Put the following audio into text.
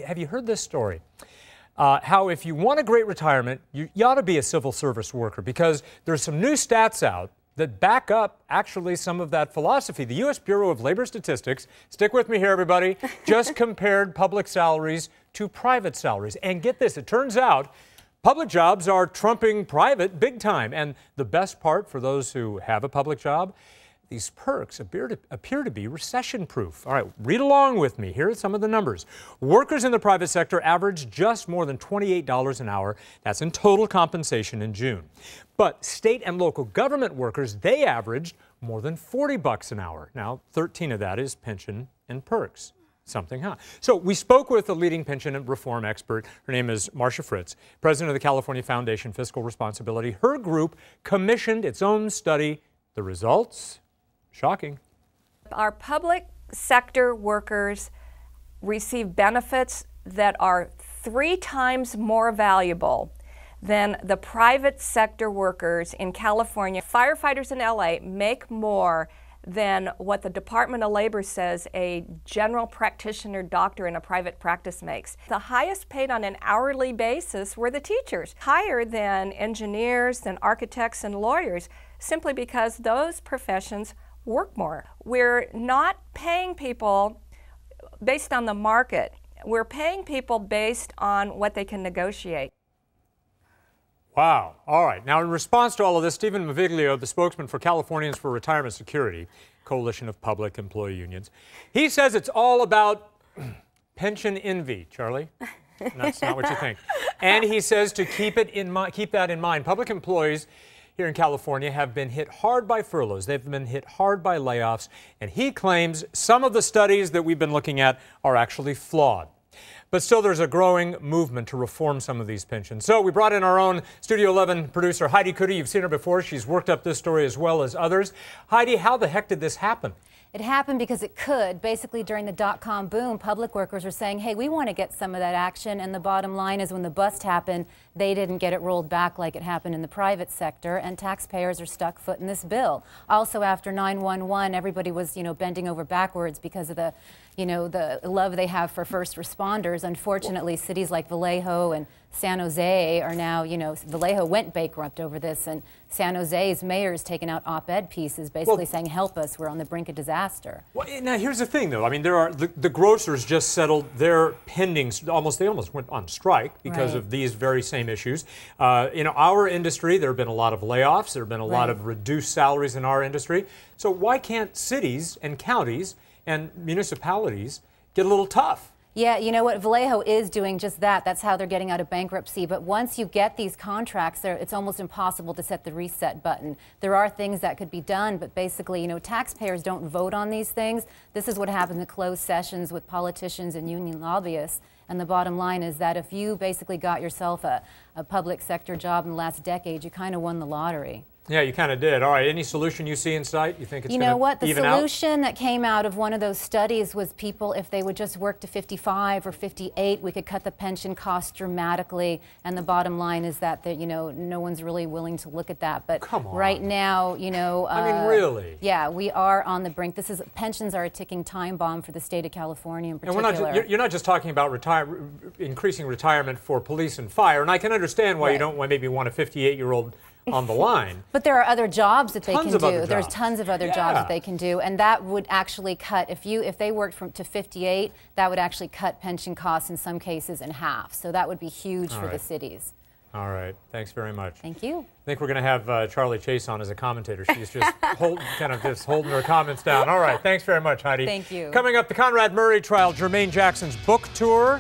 Have you heard this story? How if you want a great retirement, you ought to be a civil service worker, because there's some new stats out that back up actually some of that philosophy. The U.S. Bureau of Labor Statistics, stick with me here everybody, just compared public salaries to private salaries. And get this, it turns out public jobs are trumping private big time. And the best part for those who have a public job, these perks appear to be recession-proof. All right, read along with me. Here are some of the numbers. Workers in the private sector averaged just more than $28 an hour. That's in total compensation in June. But state and local government workers, they averaged more than $40 an hour. Now, 13 of that is pension and perks. Something, huh? So we spoke with a leading pension and reform expert. Her name is Marcia Fritz, president of the California Foundation Fiscal Responsibility. Her group commissioned its own study. The results? Shocking. Our public sector workers receive benefits that are 3 times more valuable than the private sector workers in California. Firefighters in LA make more than what the Department of Labor says a general practitioner doctor in a private practice makes. The highest paid on an hourly basis were the teachers, higher than engineers, than architects and lawyers, simply because those professions work more. We're not paying people based on the market. We're paying people based on what they can negotiate. Wow. All right. Now, in response to all of this, Stephen Maviglio, the spokesman for Californians for Retirement Security, coalition of public employee unions, he says it's all about pension envy. Charlie? That's not what you think. And he says to keep that in mind. Public employees here in California have been hit hard by furloughs. They've been hit hard by layoffs. And he claims some of the studies that we've been looking at are actually flawed. But still, there's a growing movement to reform some of these pensions. So we brought in our own Studio 11 producer, Heidi Cuda. You've seen her before. She's worked up this story as well as others. Heidi, how the heck did this happen? It happened because it could. Basically, during the dot-com boom, public workers were saying, hey, we want to get some of that action. And the bottom line is when the bust happened, they didn't get it rolled back like it happened in the private sector. And taxpayers are stuck footing this bill. Also, after 9/11, everybody was, bending over backwards because of the love they have for first responders. Unfortunately, cities like Vallejo and San Jose are now, Vallejo went bankrupt over this, and San Jose's mayor has taken out op-ed pieces basically saying, help us, we're on the brink of disaster. Well, now here's the thing, though. I mean, there are the grocers just settled their pending, they almost went on strike because of these very same issues. In our industry, there have been a lot of layoffs. There have been a lot of reduced salaries in our industry. So why can't cities and counties and municipalities get a little tough? Yeah, you know what? Vallejo is doing just that. That's how they're getting out of bankruptcy. But once you get these contracts, it's almost impossible to set the reset button. There are things that could be done, but basically, taxpayers don't vote on these things. This is what happens in closed sessions with politicians and union lobbyists. And the bottom line is that if you basically got yourself a public sector job in the last decade, you kind of won the lottery. Yeah, you kind of did. All right, any solution you see in sight? You think it's going to even out? You know what? The solution that came out of one of those studies was people, if they would just work to 55 or 58, we could cut the pension costs dramatically. And the bottom line is that, no one's really willing to look at that. But come on. Right now, I mean, really? Yeah, we are on the brink. Pensions are a ticking time bomb for the state of California in particular. And you're not just talking about increasing retirement for police and fire. And I can understand why you don't maybe want a 58-year-old on the line. But there are other jobs that they can do. There's tons of other jobs that they can do, and that would actually cut, if they worked to 58, that would actually cut pension costs in some cases in half. So that would be huge for the cities. All right, thanks very much. Thank you. I think we're going to have Charlie Chase on as a commentator. She's just holding her comments down. All right, thanks very much, Heidi. Thank you. Coming up, the Conrad Murray trial, Jermaine Jackson's book tour.